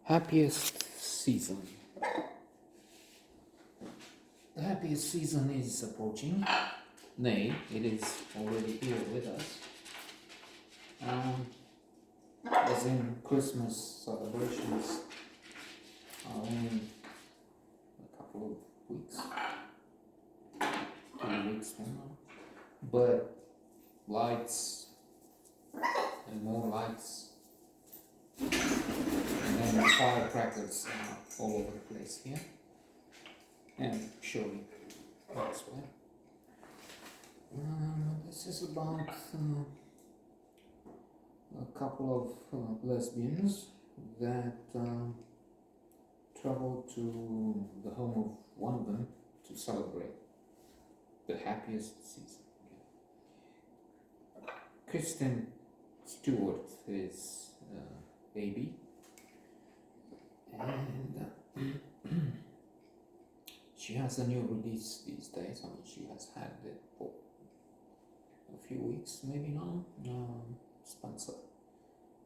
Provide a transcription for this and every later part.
Happiest season. The happiest season is approaching. Nay, it is already here with us. As in Christmas celebrations are in a couple of weeks, 2 weeks from now. But lights and more lights and then firecrackers are all over the place here. And surely elsewhere. This is about a couple of lesbians that traveled to the home of one of them to celebrate the happiest season. Kristen Stewart is baby, and she has a new release these days. I mean, she has had it for a few weeks, maybe now. Spencer.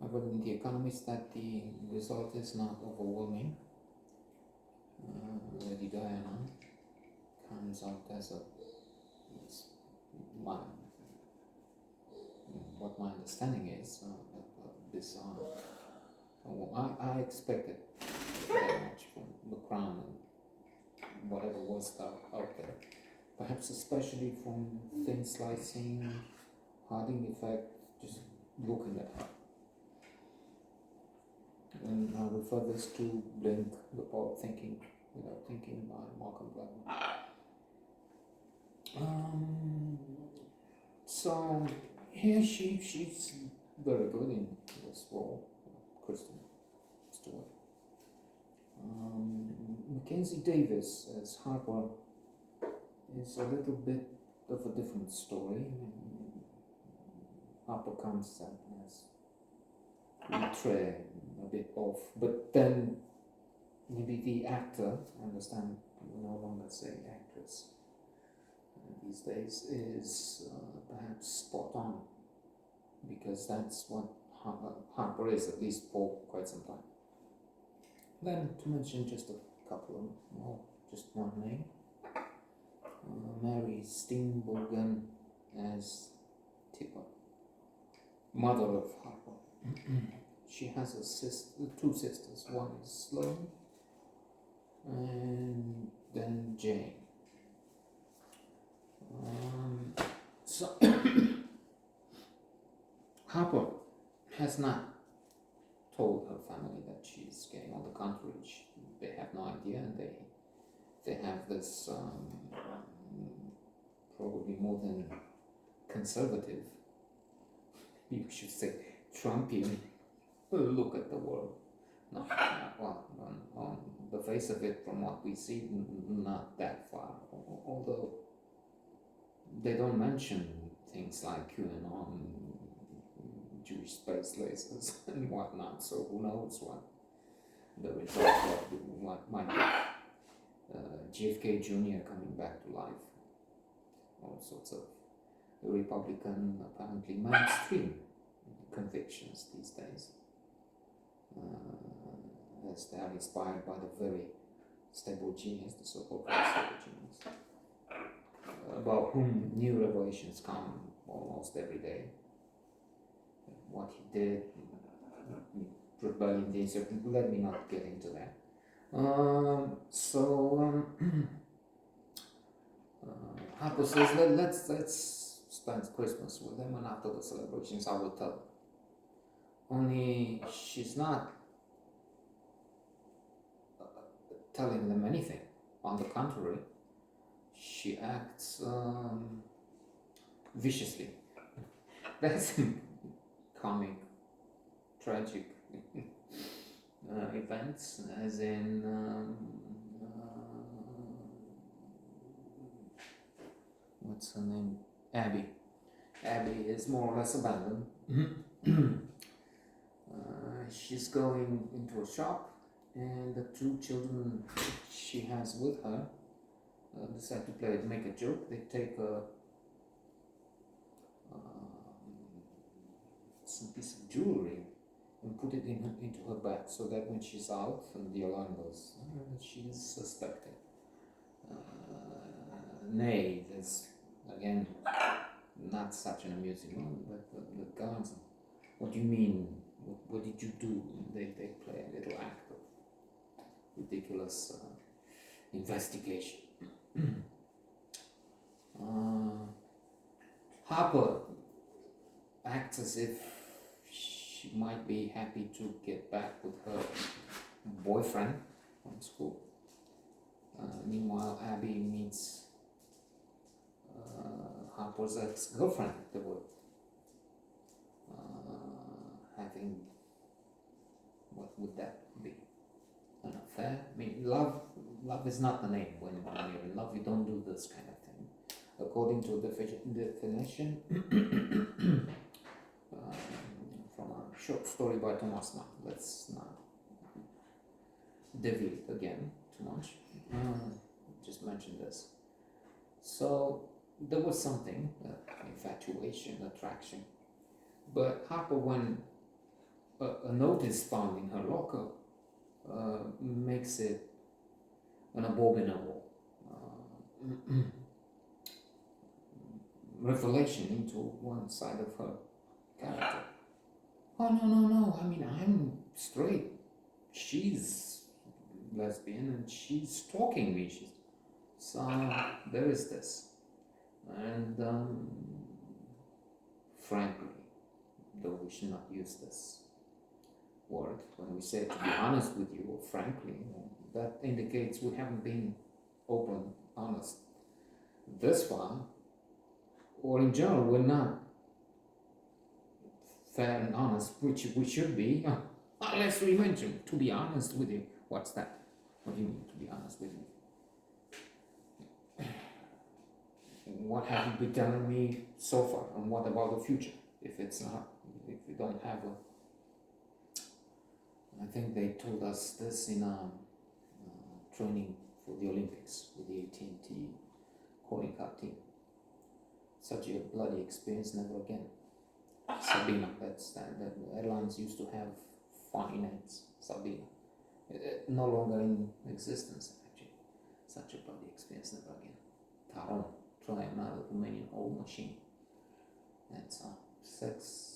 I read in The Economist that the result is not overwhelming. Lady Diana comes out as what my understanding is, bizarre. I expected very much from The Crown and whatever was out there. Perhaps especially from thin slicing, Harding effect, just looking at her. And I refer this to Blink, the poet thinking without thinking by Malcolm Gladwell. So here she's very good in this role, Kristen Stewart. Mackenzie Davis as Harper is a little bit of a different story. Harper comes as Litre, a bit off, but then maybe the actor, I understand we no longer say actress these days, is perhaps spot on, because that's what Harper is, at least for quite some time. Then to mention just a couple of more, just one name, Mary Steenburgen as Tipper, mother of Harper. She has two sisters. One is Sloane, and then Jane. So Harper has not told her family that she's gay. On the contrary, they have no idea, and they have this probably more than conservative, you should say Trumpian look at the world. No, well, on the face of it, from what we see, not that far. Although they don't mention things like QAnon, Jewish space lasers, and whatnot. So who knows what the result of what might be. JFK Jr. coming back to life. All sorts of Republican, apparently mainstream convictions these days, as they are inspired by the very stable genius, the so-called stable genius, about whom new revelations come almost every day. What he did, rebellion, let me not get into that. Harper says, let's spend Christmas with them, and after the celebrations I will tell them. Only she's not telling them anything. On the contrary, she acts viciously. That's comic, tragic events, as in what's her name? Abby. Abby is more or less abandoned. She's going into a shop, and the two children she has with her decide to make a joke. They take some piece of jewelry and put it into her bag so that when she's out and the alarm goes, she's suspected. Nay, there's again not such an amusing one, but the guards. What do you mean? What did you do? They play a little act of ridiculous investigation. Harper acts as if she might be happy to get back with her boyfriend from school. Meanwhile, Abby meets Harper's ex-girlfriend at the work, having, what would that be? An affair? I mean, love is not the name. When you're in love, you don't do this kind of thing. According to the definition from a short story by Thomas Mann. Let's not deviate again too much. Just mention this. So there was something, infatuation, attraction. But Harper, when a note is found in her locker, makes it an abominable revelation into one side of her character. Oh, no, I mean, I'm straight. She's lesbian and she's stalking me. So there is this. And frankly, though we should not use this word, when we say to be honest with you, or frankly, that indicates we haven't been open, honest this far, or in general, we're not fair and honest, which we should be, unless we mention to be honest with you. What's that? What do you mean to be honest with you? What have you been telling me so far, and what about the future? If we don't have I think they told us this in training for the Olympics with the AT&T calling card team. Such a bloody experience, never again. Sabina, that's that. Airlines used to have funny names. Sabina, no longer in existence actually. Such a bloody experience, never again. Taron, try another Romanian old machine. That's sex.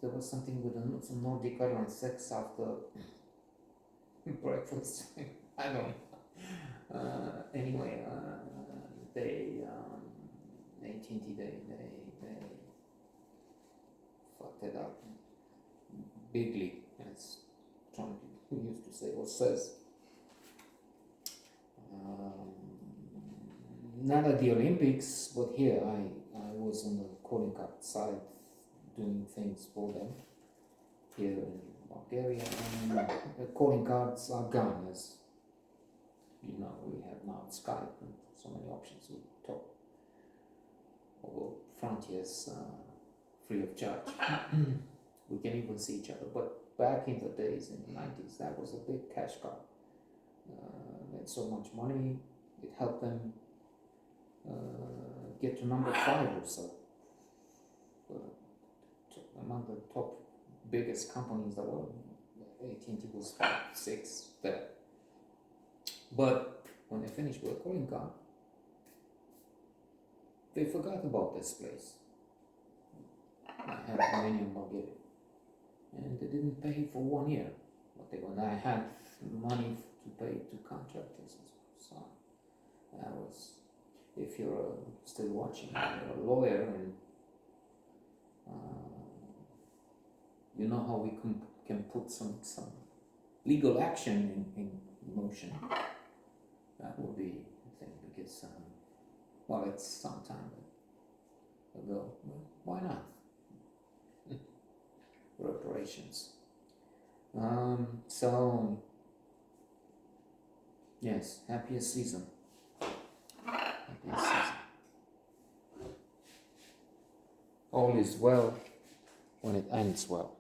There was something with some Nordic Airlines sex after breakfast. I don't know. Anyway, they AT&T they fucked it up bigly, as Trump used to say or says. Not at the Olympics, but here I was on the calling card side doing things for them here in Bulgaria, and the calling cards are gone, as you know. We have now Skype and so many options to talk over frontiers free of charge. We can even see each other, but back in the days, in the 90s, that was a big cash cow. Made so much money, it helped them get to number 5 or so. Among the top biggest companies in the world, AT&T was 5, 6 there. But when they finished with a calling card, they forgot about this place. I had Romania and Bulgaria, and they didn't pay for 1 year. When I had money to pay to contractors, so that was. If you're still watching, you're a lawyer, and you know how we can put some legal action in motion. That will be the thing, because well, it's some time ago. Well, why not? Reparations. So yes, happiest season. Happiest season. All is well when it ends well.